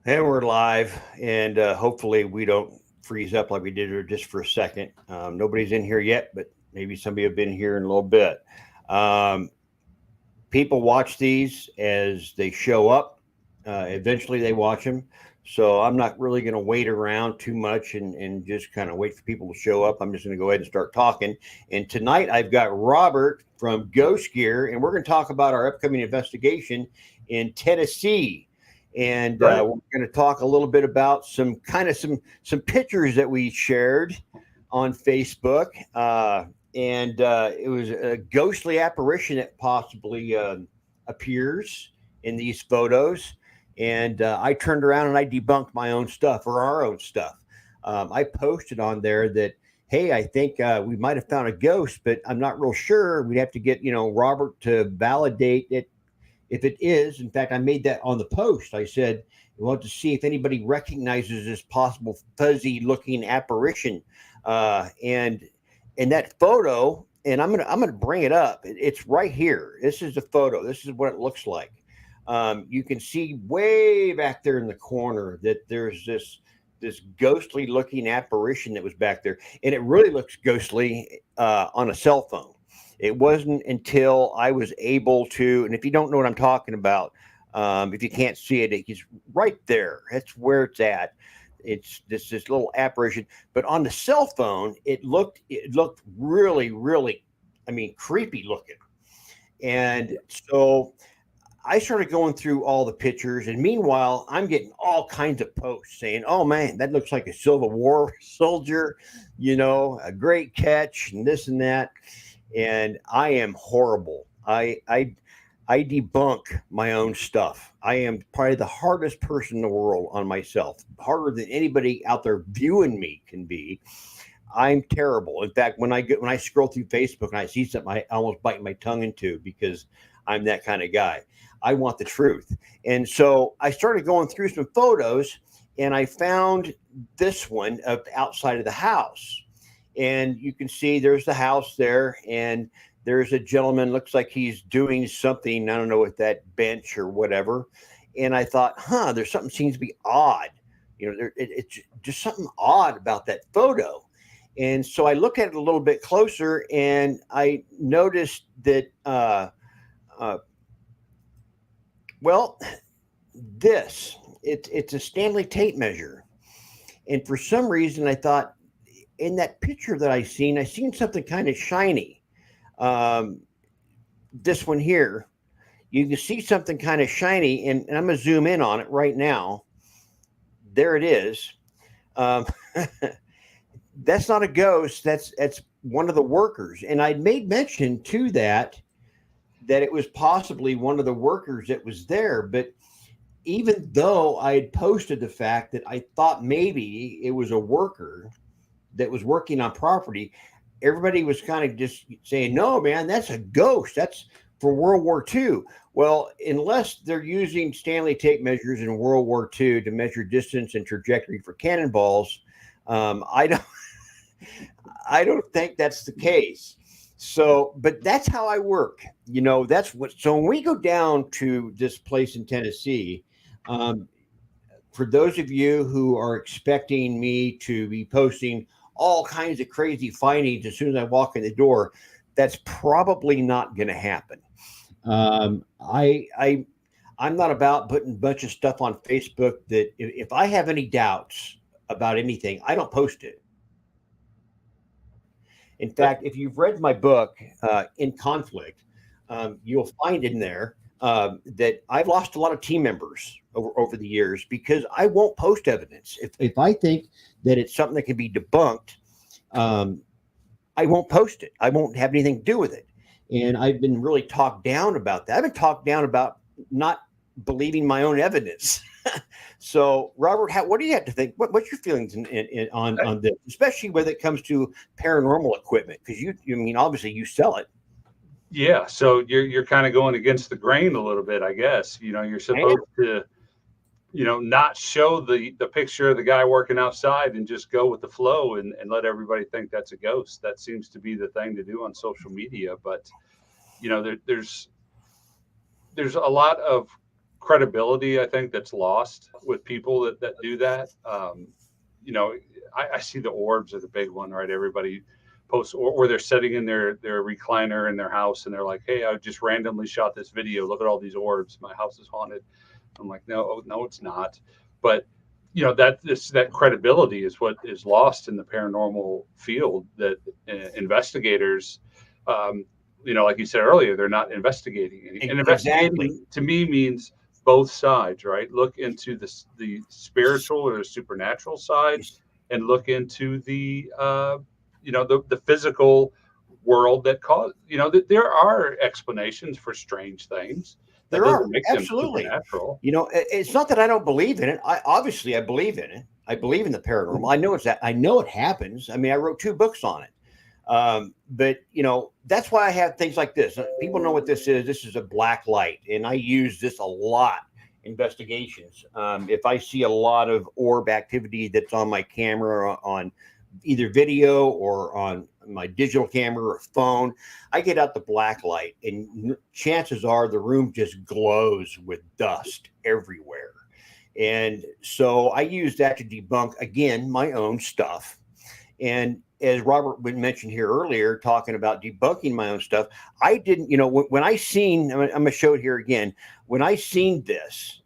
And we're live, and hopefully we don't freeze up like we did here just for a second. Nobody's in here yet, but maybe somebody will be in here in a little bit. Um, People watch these as they show up. Eventually, they watch them. So I'm not really going to wait around too much and just kind of wait for people to show up. I'm just going to go ahead and start talking. And tonight I've got Robert from Ghost Gear, and we're going to talk about our upcoming investigation in Tennessee. And Right. we're going to talk a little bit about some pictures that we shared on Facebook. And it was a ghostly apparition that possibly appears in these photos. And I turned around and I debunked my own stuff or our own stuff. I posted on there that, hey, I think we might have found a ghost, but I'm not real sure. We'd have to get, Robert to validate it if it is. In fact, I made that on the post. I said, we want to see if anybody recognizes this possible fuzzy looking apparition. And in that photo, and I'm gonna bring it up. It's right here. This is the photo. This is what it looks like. You can see way back there in the corner that there's this ghostly looking apparition that was back there, and it really looks ghostly on a cell phone. It wasn't until I was able to, and if you don't know what I'm talking about, if you can't see it, it's right there. That's where it's at. It's this little apparition, but on the cell phone, it looked really, really, I mean, creepy looking. And so I started going through all the pictures, and meanwhile, I'm getting all kinds of posts saying, "Oh man, that looks like a Civil War soldier," a great catch, and this and that. And I am horrible. I debunk my own stuff. I am probably the hardest person in the world on myself, harder than anybody out there viewing me can be. I'm terrible. In fact, when I scroll through Facebook and I see something, I almost bite my tongue into because I'm that kind of guy. I want the truth, and so I started going through some photos, and I found this one of outside of the house, and you can see there's the house there, and there's a gentleman looks like he's doing something. I don't know, with that bench or whatever. And I thought, there's something seems to be odd. It's just something odd about that photo. And so I looked at it a little bit closer, and I noticed that, uh, well, it's a Stanley tape measure. And for some reason, I thought in that picture that I seen something kind of shiny. Um, this one here, you can see something kind of shiny, and I'm going to zoom in on it right now. There it is. Um, that's not a ghost. That's one of the workers, and I made mention to that it was possibly one of the workers that was there. But even though I had posted the fact that I thought maybe it was a worker that was working on property, everybody was kind of just saying, "No, man, that's a ghost. That's for World War II." Well, unless they're using Stanley tape measures in World War II to measure distance and trajectory for cannonballs, I don't, I don't think that's the case. So, but that's how I work. That's what. So when we go down to this place in Tennessee, um, for those of you who are expecting me to be posting all kinds of crazy findings as soon as I walk in the door, that's probably not going to happen. Um, I, I, I'm not about putting a bunch of stuff on Facebook that if I have any doubts about anything, I don't post it. In fact, if you've read my book, In Conflict, you'll find in there that I've lost a lot of team members over the years because I won't post evidence. If I think that it's something that can be debunked, um, I won't post it. I won't have anything to do with it. And I've been really talked down about that. I've been talked down about not believing my own evidence. So, Robert, what do you have to think? What's your feelings on this, especially when it comes to paranormal equipment? Because I mean, obviously you sell it. Yeah, so you're kind of going against the grain a little bit, I guess. You're I am. supposed to, not show the picture of the guy working outside and just go with the flow and let everybody think that's a ghost. That seems to be the thing to do on social media. But, there's a lot of credibility, I think, that's lost with people that do that. You know, I see the orbs are the big one, right? Everybody posts, or they're sitting in their recliner in their house and they're like, hey, I just randomly shot this video. Look at all these orbs. My house is haunted. I'm like, no, it's not. But you know, that credibility is what is lost in the paranormal field, that investigators, you know, like you said earlier, they're not investigating. And Exactly. investigating to me means both sides, right? Look into the spiritual or the supernatural side, and look into the you know, the physical world that cause, you know, that there are explanations for strange things. That There are, doesn't make them absolutely. supernatural. You know, it's not that I don't believe in it. I believe in it. I believe in the paranormal. I know it's that. I know it happens. I mean, I wrote 2 books on it. But you know, that's why I have things like this. People know what this is. This is a black light, and I use this a lot in investigations. If I see a lot of orb activity that's on my camera, on either video or on my digital camera or phone, I get out the black light, and chances are the room just glows with dust everywhere. And so I use that to debunk, again, my own stuff. And as Robert mentioned here earlier, talking about debunking my own stuff, I didn't, you know, when I seen, I'm going to show it here again. When I seen this,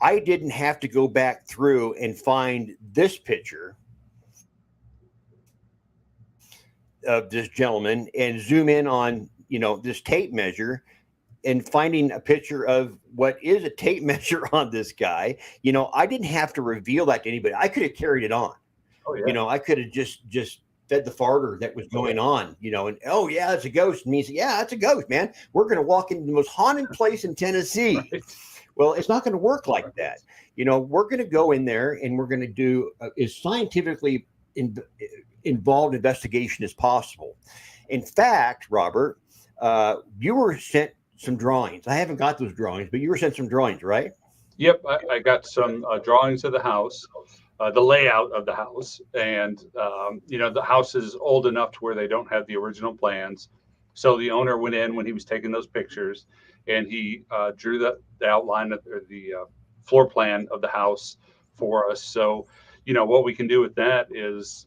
I didn't have to go back through and find this picture of this gentleman and zoom in on, you know, this tape measure, and finding a picture of what is a tape measure on this guy. You know, I didn't have to reveal that to anybody. I could have carried it on. Oh, yeah. You know, I could have just fed the farter that was going on, you know, and, oh yeah, it's a ghost. And he said, yeah, it's a ghost, man. We're going to walk into the most haunted place in Tennessee. Right. Well, it's not going to work like that. You know, we're going to go in there and we're going to do as scientifically involved investigation as possible. In fact, Robert, you were sent some drawings. I haven't got those drawings, but you were sent some drawings, right? Yep, I got some drawings of the house, the layout of the house, and you know, the house is old enough to where they don't have the original plans. So the owner went in when he was taking those pictures, and he drew the outline of the floor plan of the house for us. So, you know, what we can do with that is,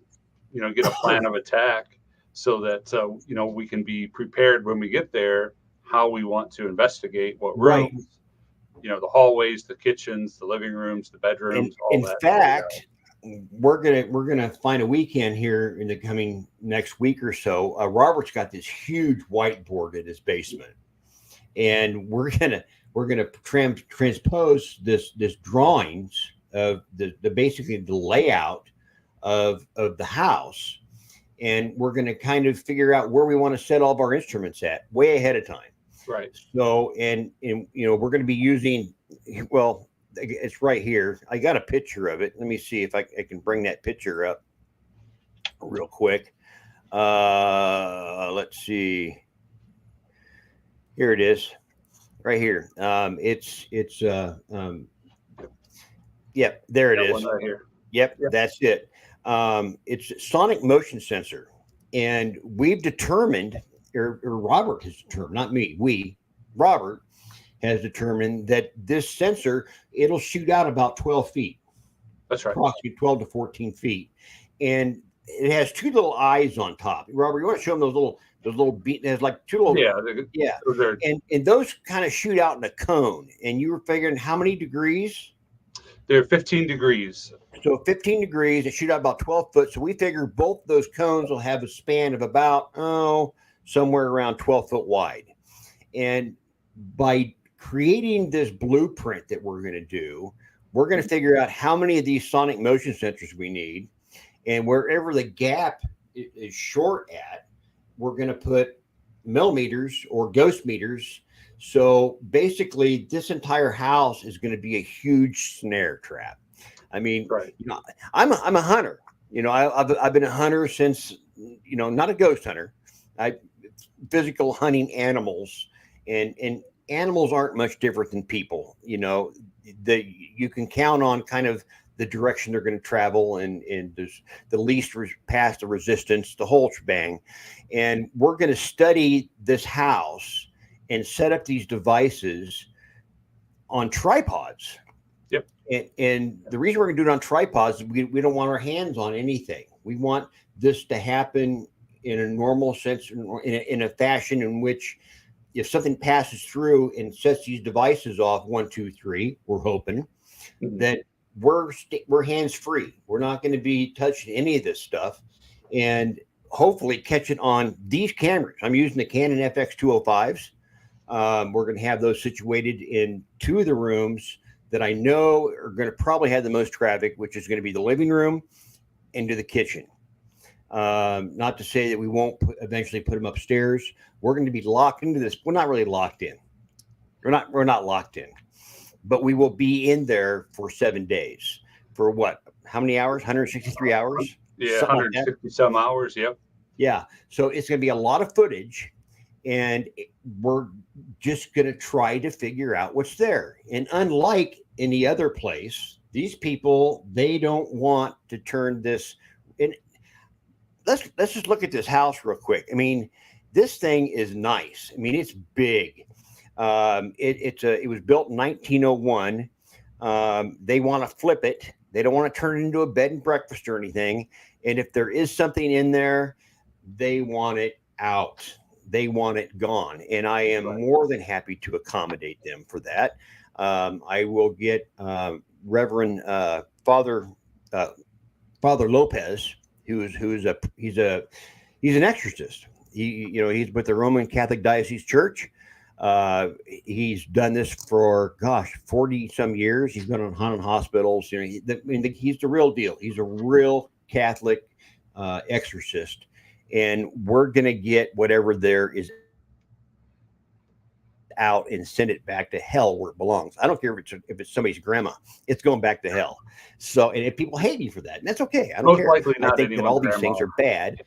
you know, get a plan of attack so that you know, we can be prepared when we get there, how we want to investigate, what rooms. Right. You know, the hallways, the kitchens, the living rooms, the bedrooms, all in that. fact, we're gonna find a weekend here in the coming next week or so. Robert's got this huge whiteboard in his basement, and we're gonna transpose this drawings of the basically the layout of the house, and we're gonna kind of figure out where we want to set all of our instruments at way ahead of time. Right. So, and you know, we're going to be using, well, it's right here. I got a picture of it. Let me see if I can bring that picture up real quick. Let's see. Here it is, right here. Yep, there it That is. one right here. Yep, that's it. It's a sonic motion sensor, and we've determined, or Robert has determined, not me, Robert has determined that this sensor, it'll shoot out about 12 feet. That's right. Approximately 12 to 14 feet. And it has 2 little eyes on top. Robert, you want to show them those little beat? It has like 2 little, yeah. And those kind of shoot out in a cone. And you were figuring how many degrees? They're 15 degrees. So 15 degrees, it shoot out about 12 foot. So we figure both those cones will have a span of about, somewhere around 12 foot wide. And by creating this blueprint that we're going to do, we're going to figure out how many of these sonic motion sensors we need. And wherever the gap is short at, we're going to put millimeters or ghost meters. So basically, this entire house is going to be a huge snare trap. I mean, right. You know, I'm a hunter. You know, I've been a hunter since, you know, not a ghost hunter. Physical hunting animals, and animals aren't much different than people. You know, you can count on kind of the direction they're going to travel, and there's the least past the resistance, the whole shebang. And we're going to study this house and set up these devices on tripods. Yep. And the reason we're going to do it on tripods is we don't want our hands on anything. We want this to happen in a normal sense, in a fashion in which if something passes through and sets these devices off, 1, 2, 3, we're hoping that we're hands free. We're not going to be touching any of this stuff, and hopefully catch it on these cameras. I'm using the Canon FX205s. We're going to have those situated in 2 of the rooms that I know are going to probably have the most traffic, which is going to be the living room and to the kitchen. Not to say that we won't eventually put them upstairs. We're going to be locked into this. We're not really locked in. We're not locked in, but we will be in there for 7 days. For what? How many hours? 163 hours? Yeah, 160 some hours. Yep. Yeah. So it's going to be a lot of footage, and we're just going to try to figure out what's there. And unlike any other place, these people, they don't want to turn this in. Let's just look at this house real quick. I mean, this thing is nice. I mean, it's big. It was built in 1901. They want to flip it. They don't want to turn it into a bed and breakfast or anything. And if there is something in there, they want it out. They want it gone. And I am more than happy to accommodate them for that. I will get Reverend Father Lopez, he's an exorcist. He's with the Roman Catholic Diocese Church. He's done this for 40 some years. He's been on haunted hospitals. He's the real deal. He's a real Catholic exorcist, and we're gonna get whatever there is out and send it back to hell where it belongs. I don't care if it's somebody's grandma. It's going back to hell. So, and if people hate me for that, and that's okay. I don't care. I think that all these things are bad.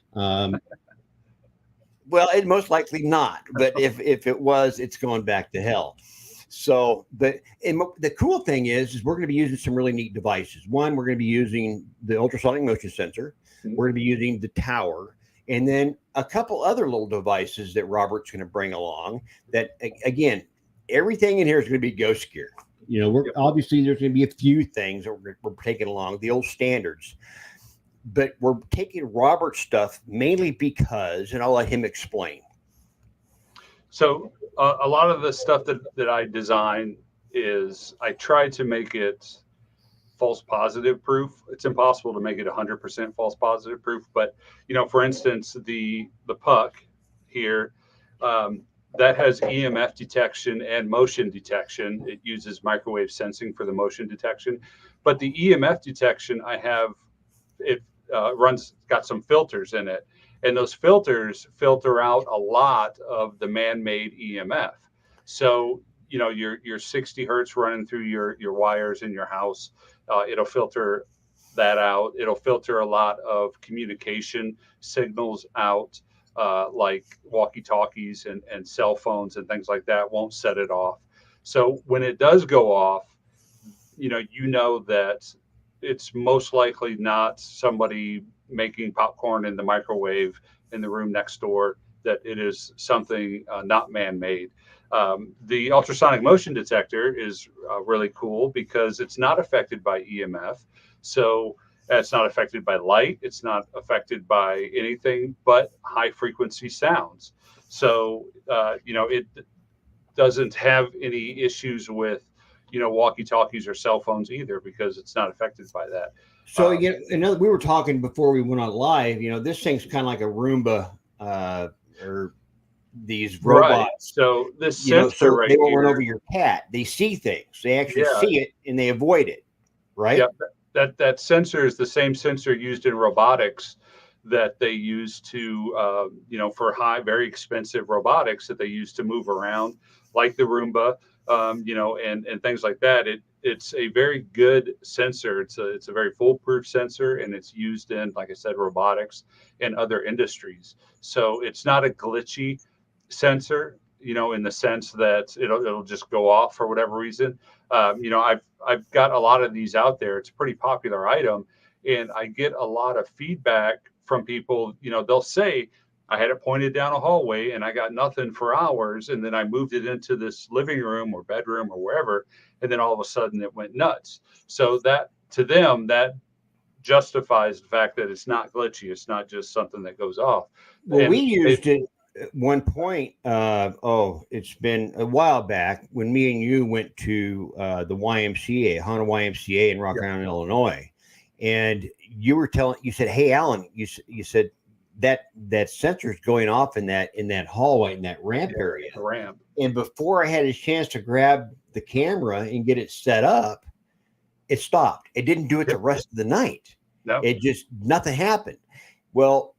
Well, it most likely not. But if it was, it's going back to hell. So, the cool thing is we're going to be using some really neat devices. One, we're going to be using the ultrasonic motion sensor. We're going to be using the tower. And then a couple other little devices that Robert's going to bring along that, again, everything in here is going to be ghost gear. Obviously there's going to be a few things that we're taking along, the old standards. But we're taking Robert's stuff mainly because, and I'll let him explain. So a lot of the stuff that I design is I try to make it false positive proof. It's impossible to make it 100% false positive proof, but for instance, the puck here that has EMF detection and motion detection. It uses microwave sensing for the motion detection, but the EMF detection got some filters in it, and those filters filter out a lot of the man-made EMF. So your 60 hertz running through your wires in your house, it'll filter that out. It'll filter a lot of communication signals out, like walkie-talkies and cell phones and things like that. Won't set it off. So when it does go off, that it's most likely not somebody making popcorn in the microwave in the room next door, that it is something not man-made. The ultrasonic motion detector is really cool because it's not affected by EMF. So it's not affected by light. It's not affected by anything but high frequency sounds. So, it doesn't have any issues with, walkie-talkies or cell phones either, because it's not affected by that. So we were talking before we went on live, this thing's kind of like a Roomba or these robots. Right. So this sensor they won't run over your cat. They see things. They actually see it and they avoid it. Right. Yeah. That sensor is the same sensor used in robotics that they use to, for very expensive robotics that they use to move around, like the Roomba, and things like that. It's a very good sensor. It's a very foolproof sensor, and it's used in, like I said, robotics and other industries. So it's not a glitchy sensor, in the sense that it'll just go off for whatever reason. I've got a lot of these out there. It's a pretty popular item, and I get a lot of feedback from people. They'll say, I had it pointed down a hallway and I got nothing for hours. And then I moved it into this living room or bedroom or wherever. And then all of a sudden it went nuts. So that to them, that justifies the fact that it's not glitchy. It's not just something that goes off. Well, we And used it at one point. It's been a while back when me and you went to the YMCA, Honda YMCA in Rock yeah, Island, Illinois, and you said, "Hey, Alan," you said that sensor's going off in that hallway in that ramp area. the ramp. And before I had a chance to grab the camera and get it set up, it stopped. It didn't do it the rest of the night. No. It just, nothing happened. Well,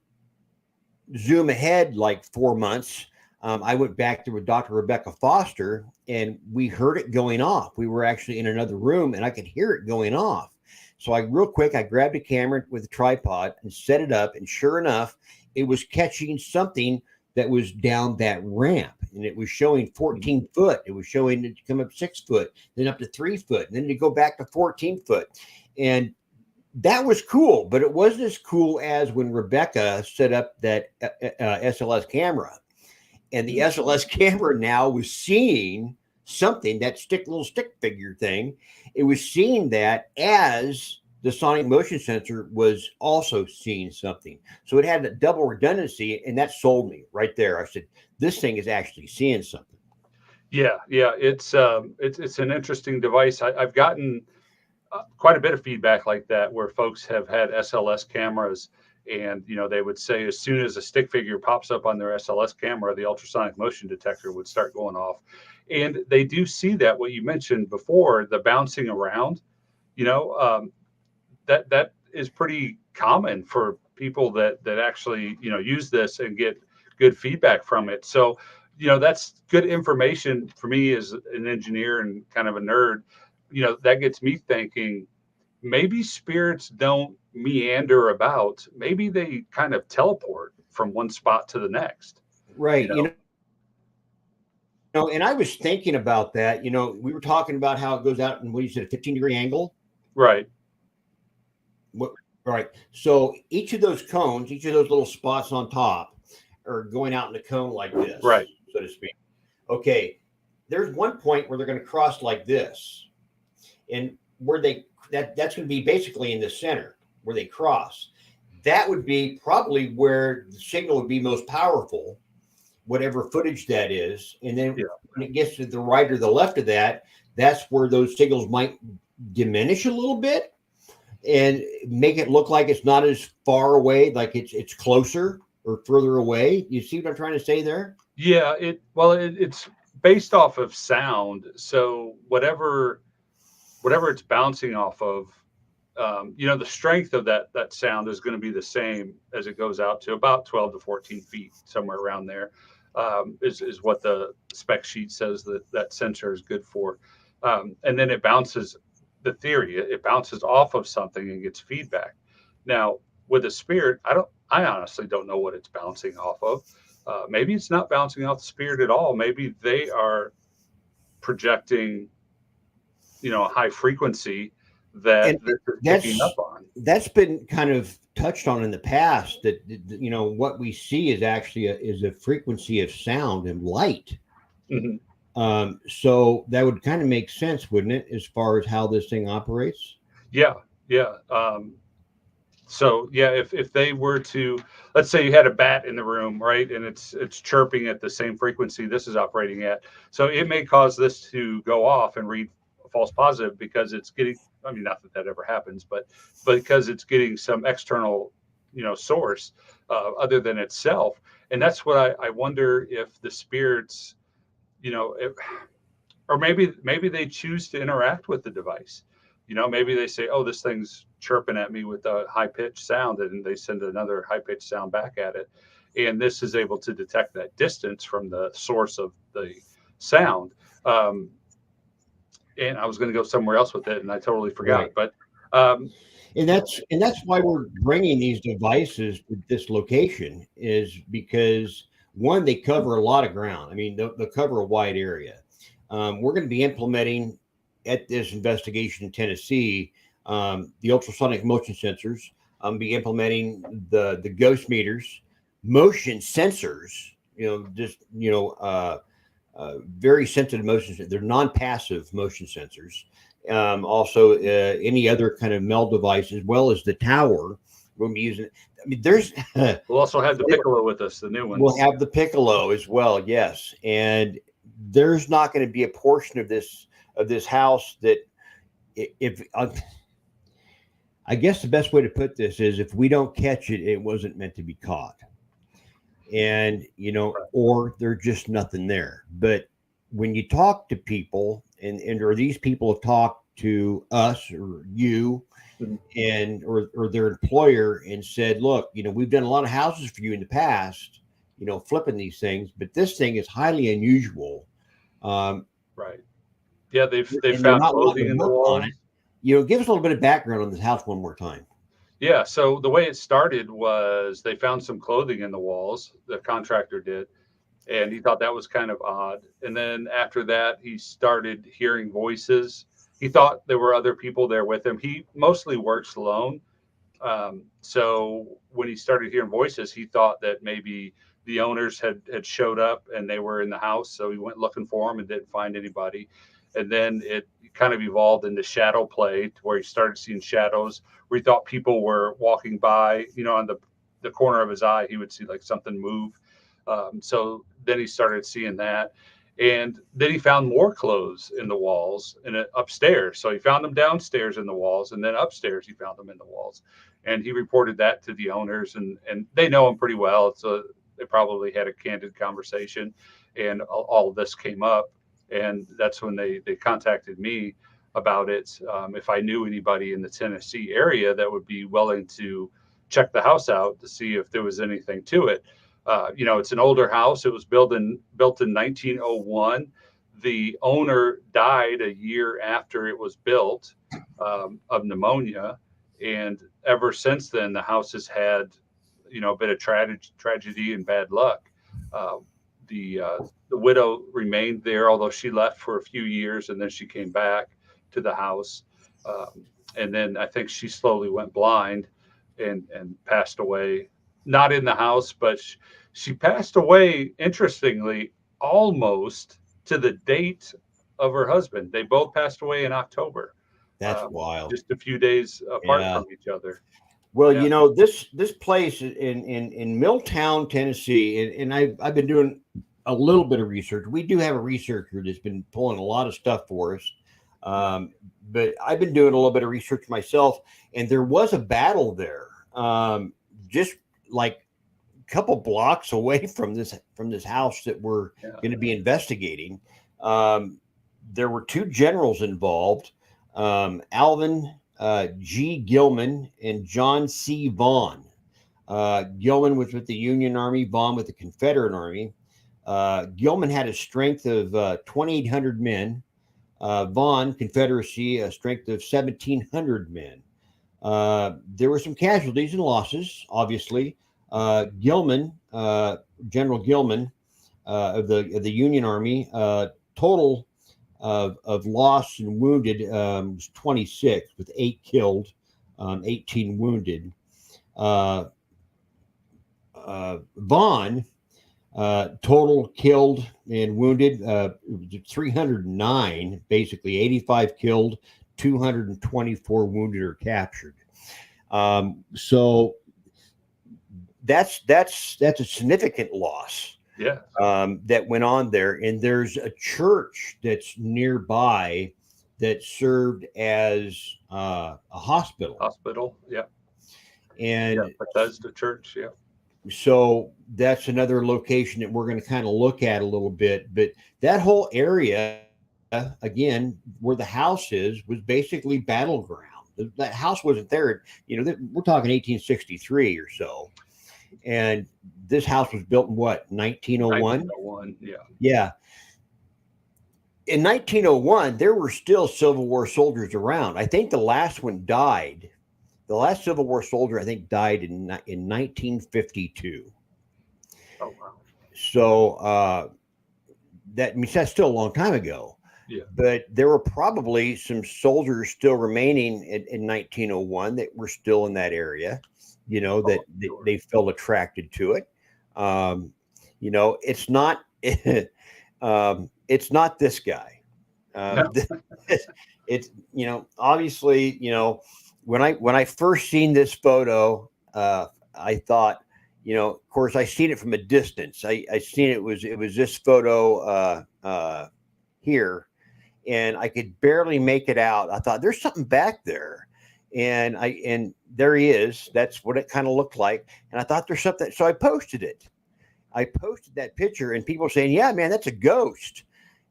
zoom ahead like 4 months. I went back there with Dr. Rebecca Foster and we heard it going off. We were actually in another room and I could hear it going off. So I grabbed a camera with a tripod and set it up. And sure enough, it was catching something that was down that ramp, and it was showing 14 foot. It was showing it to come up 6 foot, then up to 3 foot, and then to go back to 14 foot. And that was cool, but it wasn't as cool as when Rebecca set up that SLS camera. And the SLS camera now was seeing something, that little stick figure thing. It was seeing that as the sonic motion sensor was also seeing something. So it had a double redundancy, and that sold me right there. I said, this thing is actually seeing something. Yeah, it's an interesting device. I've gotten quite a bit of feedback like that, where folks have had SLS cameras, and they would say as soon as a stick figure pops up on their SLS camera, the ultrasonic motion detector would start going off, and they do see that, what you mentioned before, the bouncing around. That is pretty common for people that actually use this and get good feedback from it. So that's good information for me as an engineer and kind of a nerd. That gets me thinking, maybe spirits don't meander about, maybe they kind of teleport from one spot to the next. Right. And I was thinking about that. We were talking about how it goes out in, what you said, a 15-degree angle. Right. Right. So each of those cones, each of those little spots on top are going out in a cone like this, right, so to speak. Okay. There's one point where they're going to cross like this. And where that's going to be basically in the center where they cross. That would be probably where the signal would be most powerful, whatever footage that is. And then when it gets to the right or the left of that, that's where those signals might diminish a little bit and make it look like it's not as far away, like it's closer or further away. You see what I'm trying to say there? Yeah, it's based off of sound. So whatever it's bouncing off of, the strength of that sound is going to be the same as it goes out to about 12 to 14 feet, somewhere around there, is what the spec sheet says that sensor is good for. And then it bounces off of something and gets feedback. Now with a spirit, I honestly don't know what it's bouncing off of. Maybe it's not bouncing off the spirit at all. Maybe they are projecting, a high frequency that they're picking up on. That's been kind of touched on in the past, that what we see is actually a frequency of sound and light. Mm-hmm. So that would kind of make sense, wouldn't it, as far as how this thing operates? Yeah. So if they were to, let's say you had a bat in the room, right, and it's chirping at the same frequency this is operating at, so it may cause this to go off and read false positive because it's getting, I mean, not that ever happens, but because it's getting some external, source other than itself. And that's what I wonder if the spirits, or maybe they choose to interact with the device. Maybe they say, oh, this thing's chirping at me with a high pitched sound, and they send another high pitched sound back at it. And this is able to detect that distance from the source of the sound. And I was going to go somewhere else with it, and I totally forgot. Right. But and that's why we're bringing these devices to this location, is because one, they cover a lot of ground. I mean, they'll cover a wide area. We're going to be implementing at this investigation in Tennessee the ultrasonic motion sensors. Be implementing the ghost meters. motion sensors, just, very sensitive motion. They're non-passive motion sensors. Also, any other kind of MEL device, as well as the tower, we'll be using. I mean, there's We'll also have the Piccolo with us, the new ones. we'll have the Piccolo as well. Yes, and there's not going to be a portion of this house that if I guess the best way to put this is, if we don't catch it, it wasn't meant to be caught. And, or there's just nothing there. But when you talk to people, and or these people have talked to us or you, and or their employer, and said, look, we've done a lot of houses for you in the past, flipping these things, but this thing is highly unusual. Right. Yeah, they've and found clothing in the walls. Give us a little bit of background on this house one more time. Yeah, so the way it started was they found some clothing in the walls, the contractor did, and he thought that was kind of odd. And then after that, he started hearing voices. He thought there were other people there with him. He mostly works alone. So when he started hearing voices, he thought that maybe the owners had showed up and they were in the house. So he went looking for them and didn't find anybody. And then it kind of evolved into shadow play, to where he started seeing shadows, where he thought people were walking by, on the corner of his eye, he would see like something move. So then he started seeing that. And then he found more clothes in the walls and upstairs. So he found them downstairs in the walls, and then upstairs he found them in the walls. And he reported that to the owners, and they know him pretty well. So they probably had a candid conversation, and all of this came up. And that's when they contacted me about it. If I knew anybody in the Tennessee area that would be willing to check the house out to see if there was anything to it. It's an older house. It was built in 1901. The owner died a year after it was built of pneumonia. And ever since then, the house has had, a bit of tragedy and bad luck. The widow remained there, although she left for a few years, and then she came back to the house. And then I think she slowly went blind and passed away, not in the house, but she passed away, interestingly, almost to the date of her husband. They both passed away in October. That's wild. Just a few days apart from each other. Well, this place in Milltown, Tennessee, and I've been doing a little bit of research. We do have a researcher that's been pulling a lot of stuff for us, but I've been doing a little bit of research myself, and there was a battle there, just like a couple blocks away from this house that we're going to be investigating. There were two generals involved, Alvin G. Gilman and John C. Vaughn. Gilman was with the Union Army, Vaughn with the Confederate Army. Gilman had a strength of 2,800 men. Vaughn, Confederacy, a strength of 1,700 men. There were some casualties and losses, obviously. Gilman, General Gilman of the Union Army, total of loss and wounded was 26, with 8 killed, 18 wounded. Vaughn, total killed and wounded, 309, basically 85 killed, 224 wounded or captured. So that's a significant loss. Yeah. That went on there. And there's a church that's nearby that served as a hospital. Yeah. And Bethesda Church. Yeah. So that's another location that we're going to kind of look at a little bit. But that whole area, again, where the house is, was basically battleground. That house wasn't there. We're talking 1863 or so. And this house was built in what, 1901? 1901, yeah. Yeah. In 1901, there were still Civil War soldiers around. I think the last one died. The last Civil War soldier, I think, died in 1952. Oh, wow. So that means that's still a long time ago. Yeah. But there were probably some soldiers still remaining in 1901 that were still in that area, they felt attracted to it. You know, it's not this guy. No. It's, you know, obviously, you know, when I first seen this photo, I thought, you know, of course, I seen it from a distance. I seen it was this photo here, and I could barely make it out. I thought there's something back there, and there he is. That's what it kind of looked like, and I thought there's something. So I posted it. I posted that picture, and people saying, "Yeah, man, that's a ghost."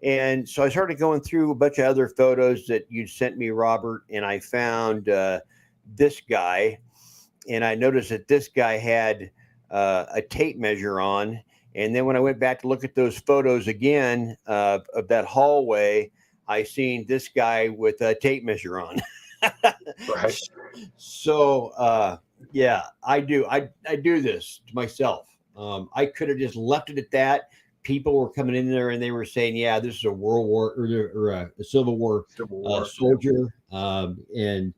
And so I started going through a bunch of other photos that you sent me, Robert, and I found this guy, and I noticed that this guy had a tape measure on. And then when I went back to look at those photos again of that hallway, I seen this guy with a tape measure on. Right. So yeah, I do. I do this to myself. I could have just left it at that. People were coming in there and they were saying, "Yeah, this is a World War or a Civil War Civil War. soldier," and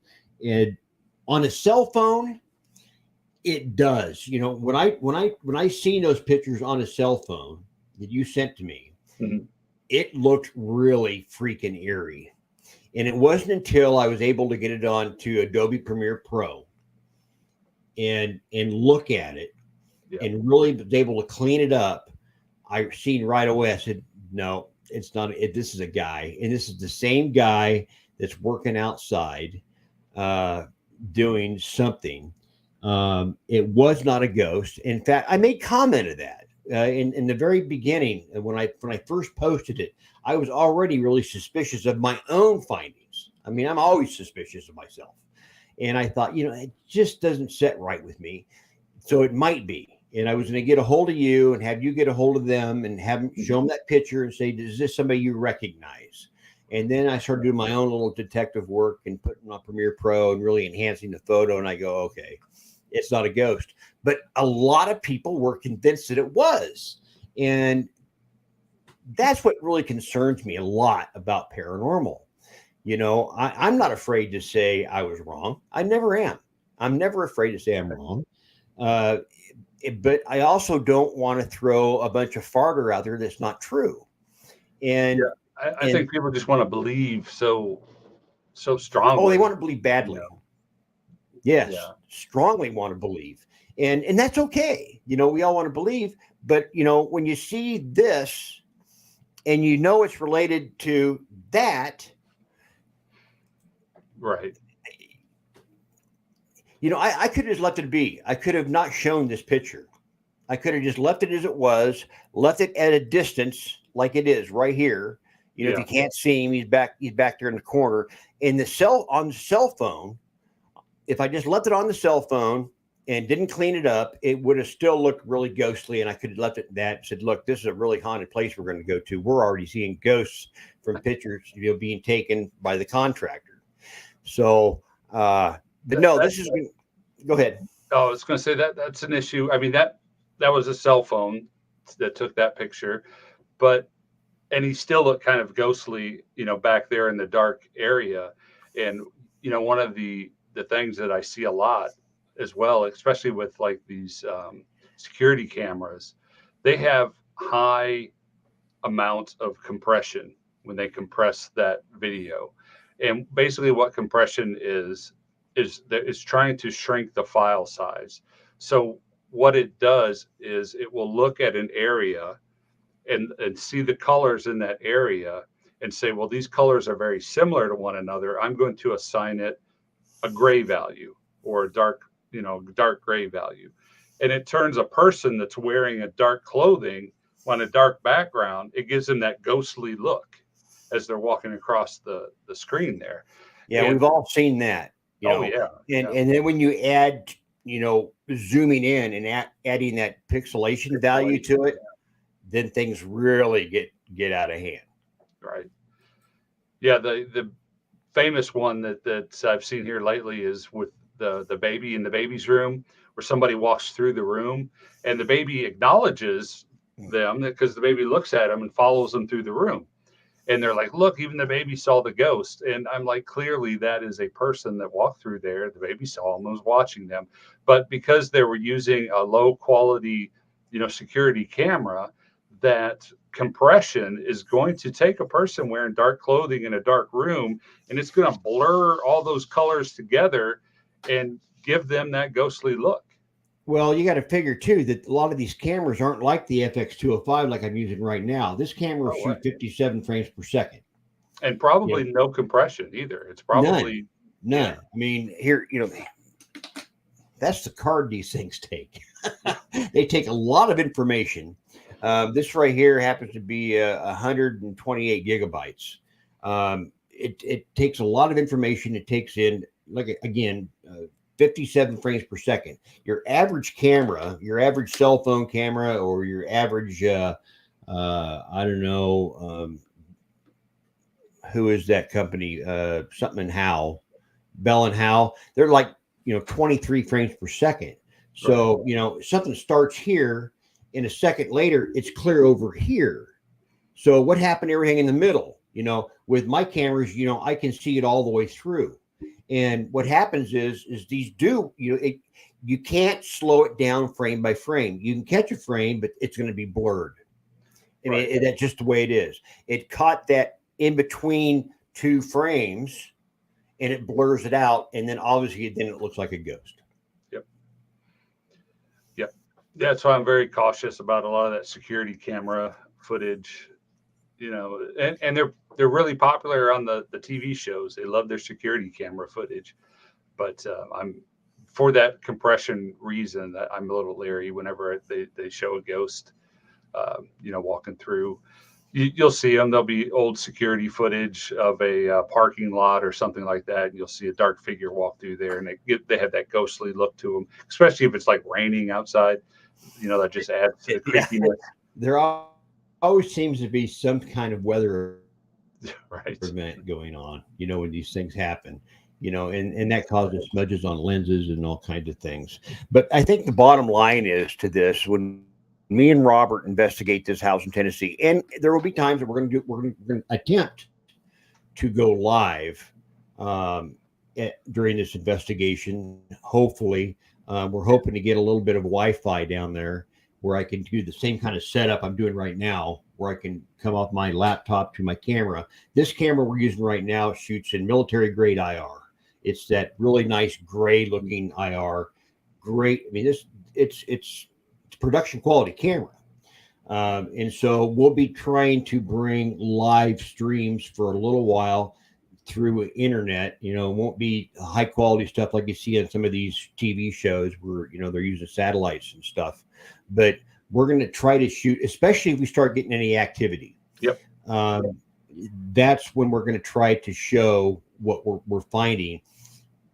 on a cell phone, it does. You know, when I seen those pictures on a cell phone that you sent to me, Mhm. it looked really freaking eerie. And it wasn't until I was able to get it on to Adobe Premiere Pro and look at it Yeah. and really was able to clean it up. I seen right away. I said, "No, it's not. This is a guy, and this is the same guy that's working outside, uh, doing something." It was not a ghost. In fact, I made comment of that in the very beginning when I first posted it. I was already really suspicious of my own findings. I mean, I'm always suspicious of myself, and I thought, you know, it just doesn't set right with me. So it might be. And I was going to get a hold of you and have you get a hold of them and have them show them that picture and say, "Is this somebody you recognize?" And then I started doing my own little detective work and putting on Premiere Pro and really enhancing the photo. And I go, okay, it's not a ghost. But a lot of people were convinced that it was. And that's what really concerns me a lot about paranormal. You know, I'm not afraid to say I was wrong. I never am. I'm never afraid to say I'm wrong. Uh, but I also don't want to throw a bunch of farter out there that's not true. Yeah. And I and think people just want to believe so oh, they strongly. want to believe You badly. know. Yes, Yeah. strongly want to believe. And that's okay. You know, we all want to believe, but you know, when you see this and you know it's related to that, Right. you know, I could have just left it be. I could have not shown this picture. I could have just left it as it was, left it at a distance like it is right here. You know, if Yeah. you can't see him, he's back there in the corner. In the on the cell phone, if I just left it on the cell phone and didn't clean it up, it would have still looked really ghostly. And I could have left it at that and said, "Look, this is a really haunted place we're going to go to. We're already seeing ghosts from pictures, you know, being taken by the contractor." So, but That, no, that this is. Go ahead. I was going to say that's an issue. I mean that was a cell phone that took that picture, but and he still looked kind of ghostly, back there in the dark area. And one of the things that I see a lot as well, especially with like these security cameras, they have high amounts of compression when they compress that video. And basically, what compression is that it's trying to shrink the file size. So what it does is it will look at an area and see the colors in that area and say, well, these colors are very similar to one another. I'm going to assign it a gray value or a dark gray value. And it turns a person that's wearing a dark clothing on a dark background, it gives them that ghostly look as they're walking across the screen there. Yeah, And we've all seen that, you oh know, yeah, yeah, and then when you add, you know, zooming in and adding that pixelation value pixelation, to it, then things really get out of hand. right. Yeah, the famous one that I've seen here lately is with the baby in the baby's room, where somebody walks through the room and the baby acknowledges them because the baby looks at them and follows them through the room. And they're like, "Look, even the baby saw the ghost." And I'm like, clearly that is a person that walked through there. The baby saw them, was watching them. But because they were using a low quality security camera, that compression is going to take a person wearing dark clothing in a dark room, and it's going to blur all those colors together and give them that ghostly look. Well, you got to figure too that a lot of these cameras aren't like the FX205 like I'm using right now. This camera will shoot 57 frames per second. And probably no compression either. It's probably none. I mean, here, that's the card these things take. They take a lot of information. This right here happens to be 128 gigabytes. It takes a lot of information. It takes in, like, again, 57 frames per second. Your average camera, your average cell phone camera, or your average, I don't know, who is that company? Something and Howe, Bell and Howe. They're like, 23 frames per second. So, something starts here, and a second later, it's clear over here. So what happened to everything in the middle? With my cameras, I can see it all the way through. And what happens is these you can't slow it down frame by frame. You can catch a frame, but it's going to be blurred. I mean, that's just the way it is. It caught that in between two frames, and it blurs it out, and then obviously then it looks like a ghost. Yep. That's why I'm very cautious about a lot of that security camera footage. And they're really popular on the TV shows. They love their security camera footage, but I'm for that compression reason that I'm a little leery whenever they show a ghost, walking through. You'll see them. There'll be old security footage of a parking lot or something like that, and you'll see a dark figure walk through there, and they have that ghostly look to them, especially if it's like raining outside. That just adds to the creepiness. There always seems to be some kind of weather event going on, when these things happen, and that causes smudges on lenses and all kinds of things. But I think the bottom line is to this: when me and Robert investigate this house in Tennessee, and there will be times that we're going to attempt to go live during this investigation. Hopefully, we're hoping to get a little bit of Wi-Fi down there where I can do the same kind of setup I'm doing right now, where I can come off my laptop to my camera. This camera we're using right now shoots in military grade IR. It's that really nice gray looking IR. Great. I mean, it's production quality camera. And so we'll be trying to bring live streams for a little while through internet. It won't be high quality stuff like you see on some of these TV shows where, they're using satellites and stuff. But we're going to try to shoot, especially if we start getting any activity. Yep. That's when we're going to try to show what we're finding.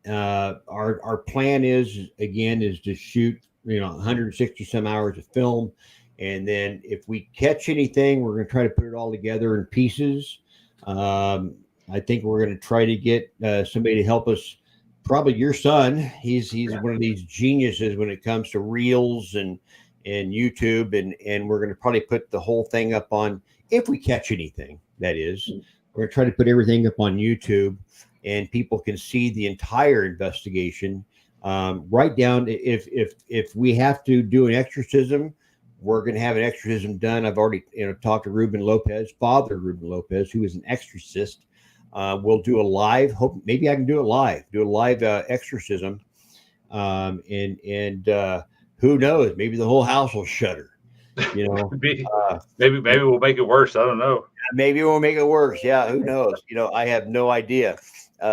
Our plan is to shoot, 160 some hours of film. And then if we catch anything, we're going to try to put it all together in pieces. I think we're going to try to get somebody to help us. Probably your son. He's one of these geniuses when it comes to reels and YouTube, and we're going to probably put the whole thing up on, if we catch anything, that is. We're going to try to put everything up on YouTube, and people can see the entire investigation. Right down, if we have to do an exorcism, we're going to have an exorcism done. I've already talked to Ruben Lopez, Father Ruben Lopez, who is an exorcist. We'll do a live. Hope maybe I can do a live exorcism, and who knows? Maybe the whole house will shudder. Maybe we'll make it worse. I don't know. Maybe we'll make it worse. Yeah, who knows? I have no idea.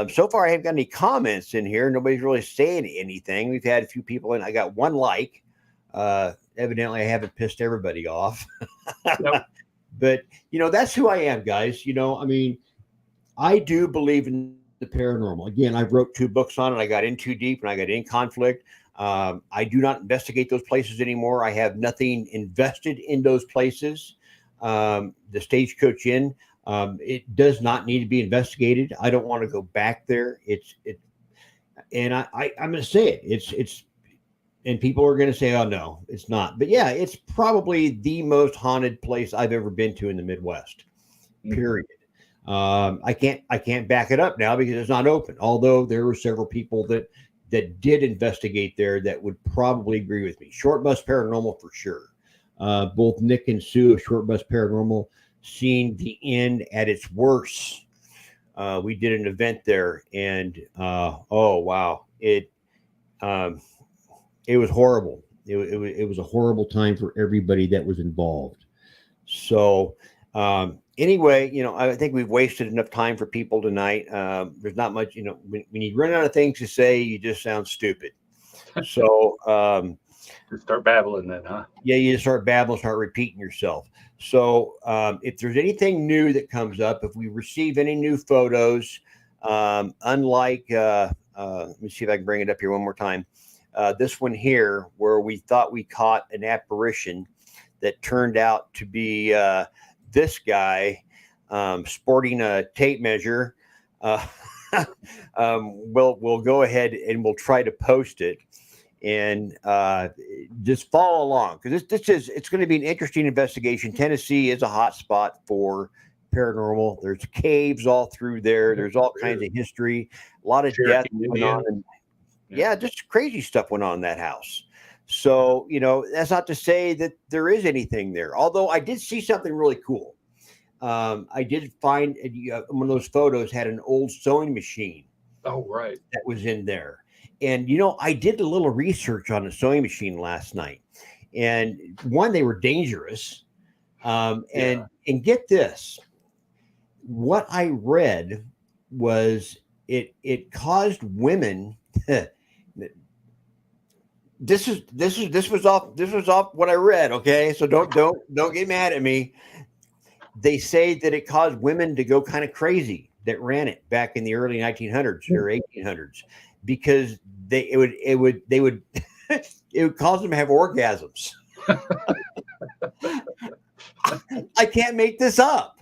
So far, I haven't got any comments in here. Nobody's really saying anything. We've had a few people in. I got one like. Evidently, I haven't pissed everybody off. Nope. But that's who I am, guys. I mean, I do believe in the paranormal. Again, I wrote 2 books on it. I got in too deep and I got in conflict. I do not investigate those places anymore. I have nothing invested in those places. The Stagecoach Inn, it does not need to be investigated. I don't want to go back there. And I'm going to say it. And people are going to say, "Oh no, it's not." But yeah, it's probably the most haunted place I've ever been to in the Midwest. Period. I can't back it up now because it's not open. Although there were several people that did investigate there that would probably agree with me. Short Bus Paranormal for sure. both Nick and Sue of Short Bus Paranormal, seeing the end at its worst. We did an event there, and oh wow, um, it was horrible. It was a horrible time for everybody that was involved. So anyway, I think we've wasted enough time for people tonight. There's not much, when you run out of things to say, you just sound stupid. So Just start babbling then, huh? yeah, you just start babbling, start repeating yourself. So if there's anything new that comes up, if we receive any new photos, unlike, let me see if I can bring it up here one more time. This one here, where we thought we caught an apparition that turned out to be this guy sporting a tape measure. We'll go ahead and we'll try to post it, and just follow along, because it's going to be an interesting investigation. Tennessee is a hot spot for paranormal. There's caves all through there. There's all kinds of history. A lot of death went on, and yeah, just crazy stuff went on in that house. So, that's not to say that there is anything there. Although I did see something really cool. I did find one of those photos had an old sewing machine. Oh, right. That was in there. And, I did a little research on a sewing machine last night. And one, they were dangerous. And get this, what I read was it caused women. This was off what I read. Okay, so don't get mad at me. They say that it caused women to go kind of crazy that ran it back in the early 1900s or 1800s, because it would it would cause them to have orgasms. I can't make this up.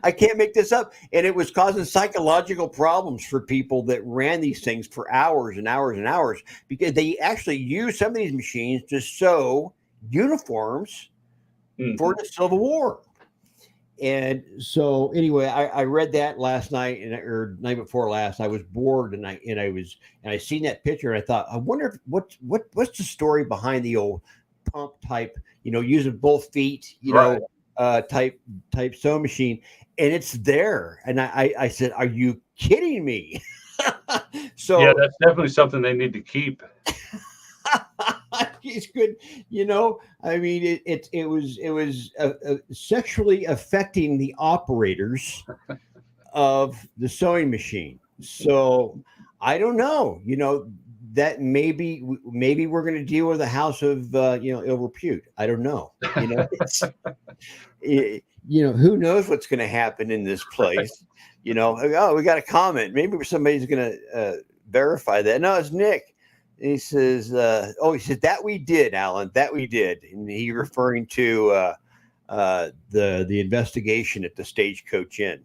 I can't make this up. And it was causing psychological problems for people that ran these things for hours and hours and hours, because they actually used some of these machines to sew uniforms for the Civil War. And so anyway, I read that last night or night before last. I was bored, and I seen that picture, and I thought, I wonder what's the story behind the old pump type, using both feet, right. Type sewing machine. And it's there. And I said, are you kidding me? So yeah, that's definitely something they need to keep. It's good. I mean, it was sexually affecting the operators of the sewing machine. So I don't know, that maybe we're going to deal with a house of ill repute. I don't know. Who knows what's going to happen in this place. Oh, we got a comment. Maybe somebody's going to verify that. No, it's Nick. And he says, he said, that we did, Alan, that we did. And he referring to the investigation at the Stagecoach Inn.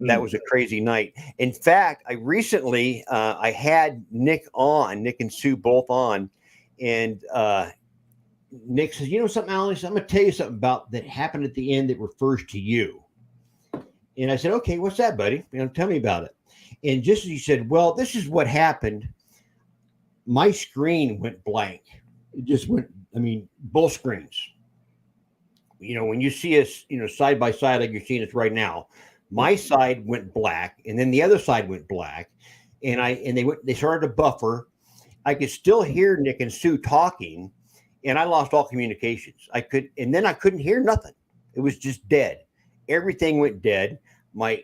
That was a crazy night. In fact, I recently I had Nick and Sue both on, and Nick says, something, Alan, I'm going to tell you something about that happened at the end that refers to you. And I said, okay, what's that, buddy? Tell me about it. And just as he said, well, this is what happened. My screen went blank. It just went, both screens. When you see us, side by side, like you're seeing us right now, my side went black, and then the other side went black, and they started to buffer. I could still hear Nick and Sue talking, and I lost all communications. I couldn't hear nothing. It was just dead. Everything went dead. My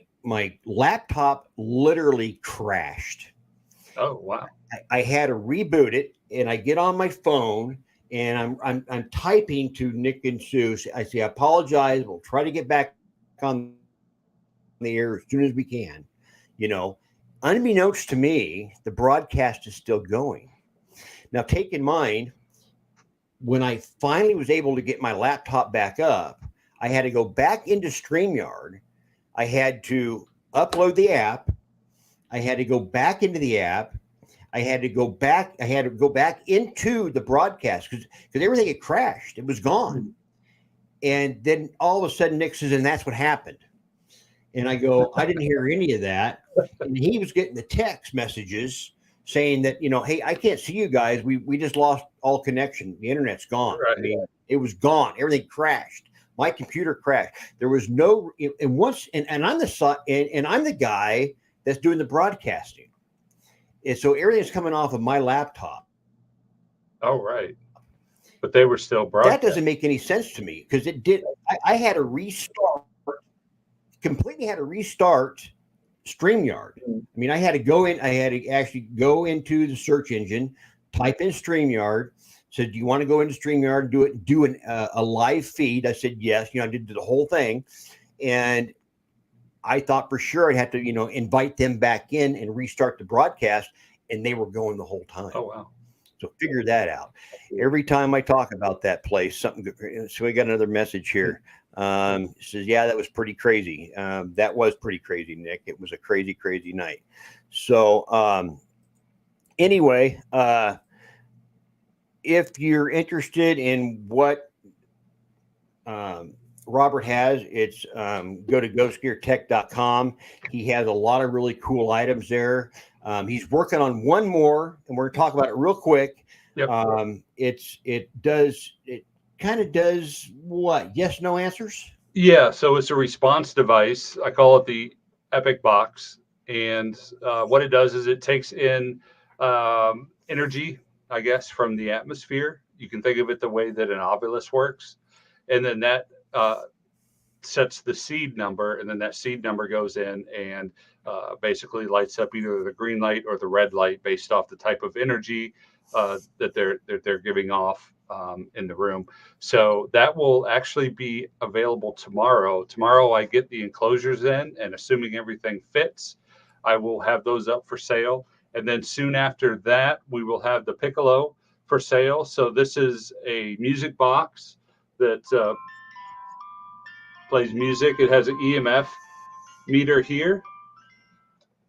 laptop literally crashed. Oh, wow. I had to reboot it, and I get on my phone, and I'm typing to Nick and Sue. I say, I apologize. We'll try to get back on the air as soon as we can. Unbeknownst to me, the broadcast is still going. Now, take in mind, when I finally was able to get my laptop back up, I had to go back into StreamYard. I had to upload the app. I had to go back into the app. I had to go back into the broadcast because everything had crashed. It was gone. And then all of a sudden Nick says, and that's what happened. And I go, I didn't hear any of that. And he was getting the text messages saying that, hey, I can't see you guys. We just lost all connection. The internet's gone. Right. I mean, it was gone. Everything crashed. My computer crashed. There was no, and once, and I'm and I'm the guy that's doing the broadcasting. And so everything's coming off of my laptop. Oh, right. But they were still That broadcasting. doesn't make any sense to me because it did. I had to restart, completely had to restart StreamYard. I mean, I had to go in, I had to actually go into the search engine, type in StreamYard, said, do you want to go into StreamYard, do a live feed? I said, yes. I did the whole thing. And I thought for sure I'd have to, invite them back in and restart the broadcast. And they were going the whole time. Oh, wow. So figure that out. Every time I talk about that place, something good. So we got another message here. Says, yeah, that was pretty crazy. That was pretty crazy, Nick. It was a crazy, crazy night. So anyway, if you're interested in what Robert has, it's go to ghostgeartech.com. He has a lot of really cool items there. He's working on one more, and we're going to talk about it real quick. Yep. It kind of does what? Yes, no answers? Yeah. So it's a response device. I call it the Epic Box. And what it does is it takes in energy, I guess, from the atmosphere. You can think of it the way that an obelisk works. And then that sets the seed number, and then that seed number goes in and basically lights up either the green light or the red light based off the type of energy that they're giving off in the room. So that will actually be available tomorrow. Tomorrow I get the enclosures in, and assuming everything fits, I will have those up for sale. And then soon after that, we will have the Piccolo for sale. So this is a music box that plays music. It has an EMF meter here,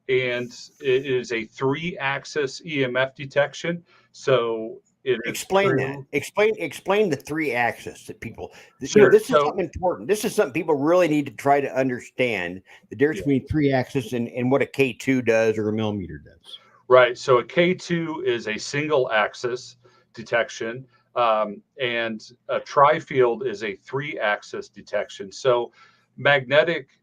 and it is a 3-axis EMF detection. So it is Explain that. true. Explain the 3-axis that people. Sure. This is something important. This is something people really need to try to understand the difference between 3-axis and what a K2 does or a millimeter does. Right. So a K2 is a single axis detection, and a tri-field is a 3-axis detection. So magnetic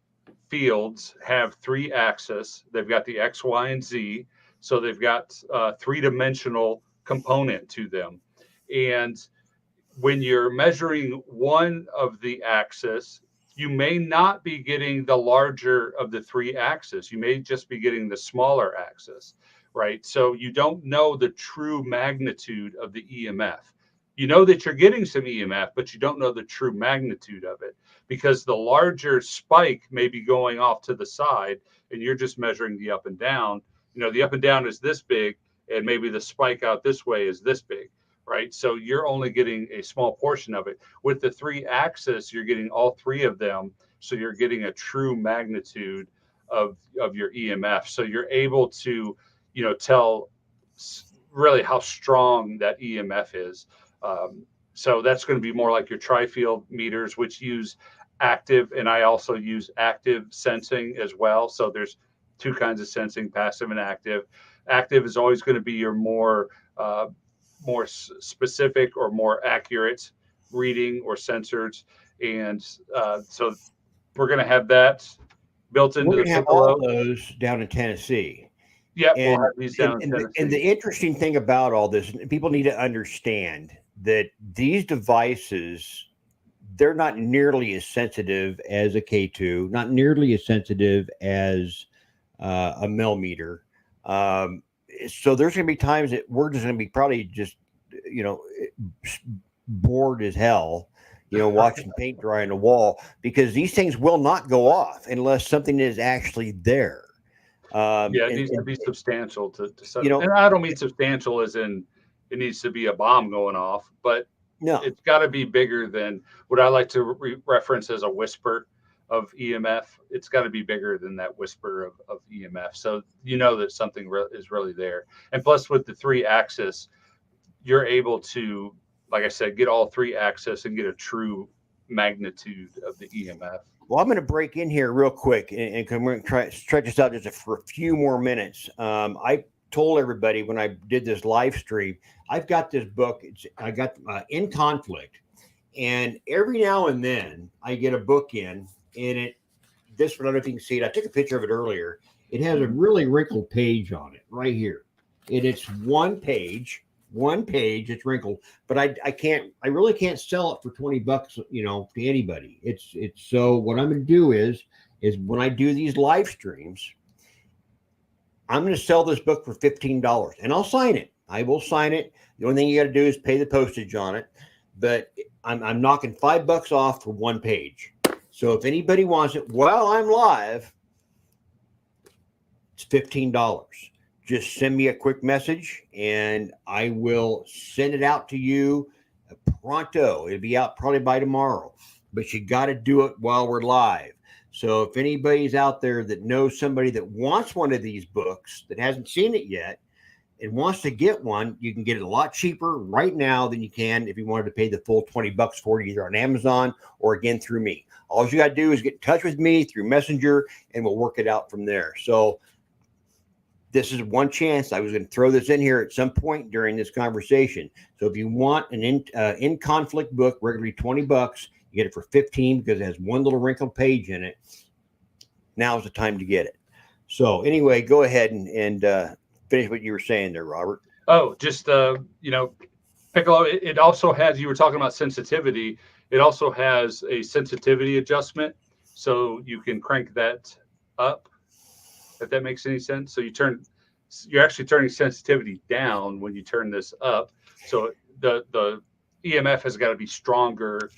fields have 3 axes. They've got the X, Y, and Z. So they've got a 3-dimensional component to them. And when you're measuring one of the axes, you may not be getting the larger of the 3 axes. You may just be getting the smaller axis, right? So you don't know the true magnitude of the EMF. You know that you're getting some EMF, but you don't know the true magnitude of it because the larger spike may be going off to the side and you're just measuring the up and down. The up and down is this big, and maybe the spike out this way is this big, right? So you're only getting a small portion of it. With the 3-axis, you're getting all 3 of them. So you're getting a true magnitude of your EMF. So you're able to, tell really how strong that EMF is. So that's going to be more like your tri-field meters, which use active, and I also use active sensing as well. So there's 2 kinds of sensing, passive and active. Active is always going to be your more specific or more accurate reading or sensors. And so we're going to have that built into the Piccolo. Have all those down in Tennessee. Yeah, and, we'll have these down in Tennessee. And the interesting thing about all this, people need to understand that these devices, they're not nearly as sensitive as a K2, not nearly as sensitive as a millimeter. So there's going to be times that we're just going to be probably just, bored as hell, watching paint dry on the wall, because these things will not go off unless something is actually there. It needs to be substantial to and I don't mean substantial as in it needs to be a bomb going off, but no, it's got to be bigger than what I like to reference as a whisper of EMF. It's got to be bigger than that whisper of EMF. So that something is really there. And plus with the 3-axis, you're able to, like I said, get all 3-axis and get a true magnitude of the EMF. Well, I'm going to break in here real quick, and we're going to try to stretch this out just for a few more minutes. I told everybody when I did this live stream, I've got this book. I got In Conflict, and every now and then I get a book in, and this one, I don't know if you can see it. I took a picture of it earlier. It has a really wrinkled page on it right here, and it's one page. It's wrinkled, but I really can't sell it for $20, to anybody. It's so what I'm going to do is when I do these live streams, I'm going to sell this book for $15, and I'll sign it. I will sign it. The only thing you got to do is pay the postage on it, but I'm knocking $5 off for one page. So if anybody wants it while I'm live, it's $15. Just send me a quick message and I will send it out to you pronto. It'll be out probably by tomorrow, but you got to do it while we're live. So if anybody's out there that knows somebody that wants one of these books that hasn't seen it yet and wants to get one, you can get it a lot cheaper right now than you can if you wanted to pay the full $20 for it, either on Amazon or again through me. All you got to do is get in touch with me through Messenger and we'll work it out from there. So this is one chance. I was going to throw this in here at some point during this conversation. So if you want an in conflict book, regularly $20, you get it for $15 because it has one little wrinkled page in it. Now's the time to get it. So anyway, go ahead and finish what you were saying there, Robert. Oh, just Piccolo. It also has. You were talking about sensitivity. It also has a sensitivity adjustment, so you can crank that up. If that makes any sense. So you're actually turning sensitivity down when you turn this up. So the EMF has got to be stronger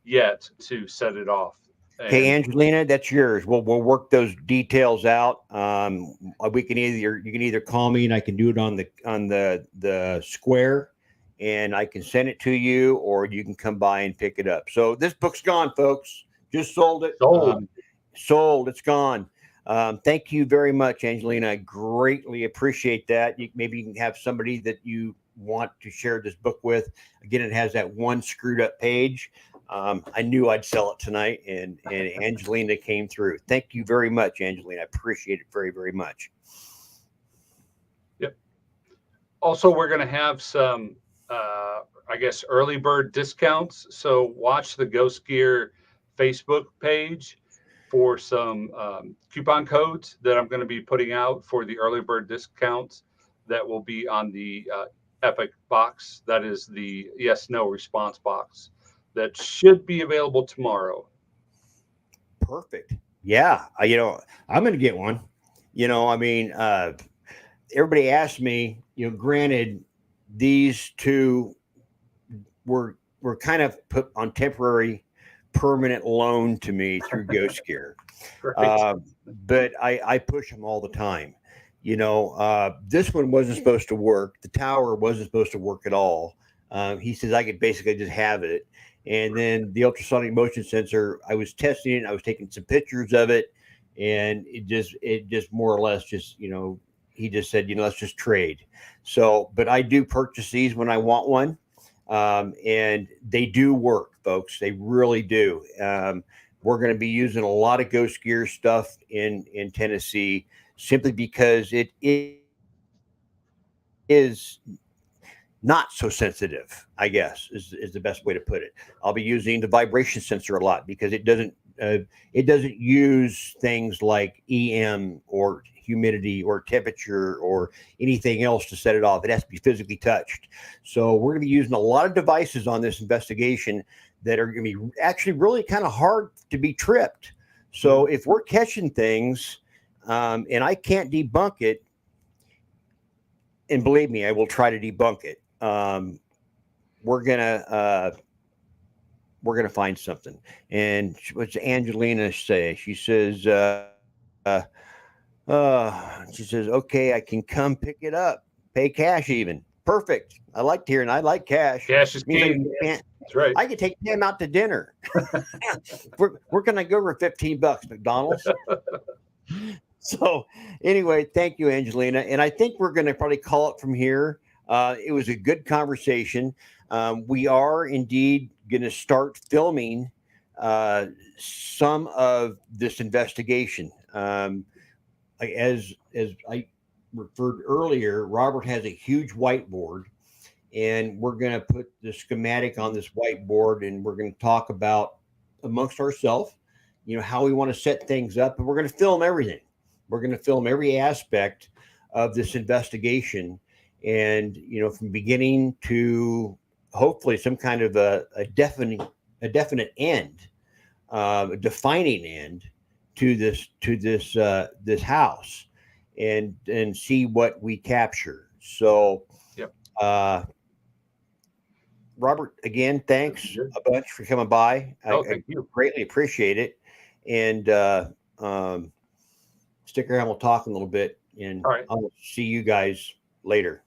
yet to set it off. Okay, Angelina, that's yours. We'll work those details out. You can either call me and I can do it on the square, and I can send it to you, or you can come by and pick it up. So this book's gone, folks. Just sold it. Sold. It's gone. Thank you very much, Angelina. I greatly appreciate that. Maybe you can have somebody that you want to share this book with. Again, it has that one screwed up page. I knew I'd sell it tonight, and Angelina came through. Thank you very much, Angelina. I appreciate it very, very much. Yep. Also, we're going to have some, early bird discounts. So watch the Ghost Gear Facebook page for some coupon codes that I'm going to be putting out for the early bird discounts that will be on the Epic box. That is the yes/no response box that should be available tomorrow. Perfect. Yeah. I'm going to get one. Everybody asked me, granted, these two were kind of put on temporary permanent loan to me through Ghost Gear. Right. But I push them all the time. This one wasn't supposed to work. The tower wasn't supposed to work at all. He says I could basically just have it. And then the ultrasonic motion sensor, I was testing it. I was taking some pictures of it, and it just more or less just, he just said, let's just trade. So, but I do purchase these when I want one. And they do work, folks. They really do. We're going to be using a lot of Ghost Gear stuff in Tennessee simply because it is not so sensitive, I guess, is the best way to put it. I'll be using the vibration sensor a lot because it doesn't use things like EM or humidity or temperature or anything else to set it off. It has to be physically touched. So we're going to be using a lot of devices on this investigation that are going to be actually really kind of hard to be tripped. So if we're catching things and I can't debunk it, and believe me, I will try to debunk it. We're gonna find something. And what's Angelina say? She says, okay, I can come pick it up, pay cash even. Perfect. I like hearing. I like cash. Cash is king. That's right. I could take them out to dinner. We're gonna go for $15, McDonald's. So anyway, thank you, Angelina. And I think we're going to probably call it from here. It was a good conversation. We are indeed going to start filming some of this investigation. As I referred earlier, Robert has a huge whiteboard, and we're going to put the schematic on this whiteboard, and we're going to talk about amongst ourselves, how we want to set things up, and we're going to film everything. We're going to film every aspect of this investigation, and from beginning to hopefully some kind of a definite end, a defining end to this house, and see what we capture. So, yep. Robert, again, thanks a bunch for coming by. Thank you. Greatly appreciate it. And stick around, we'll talk a little bit, and All right. I'll see you guys later.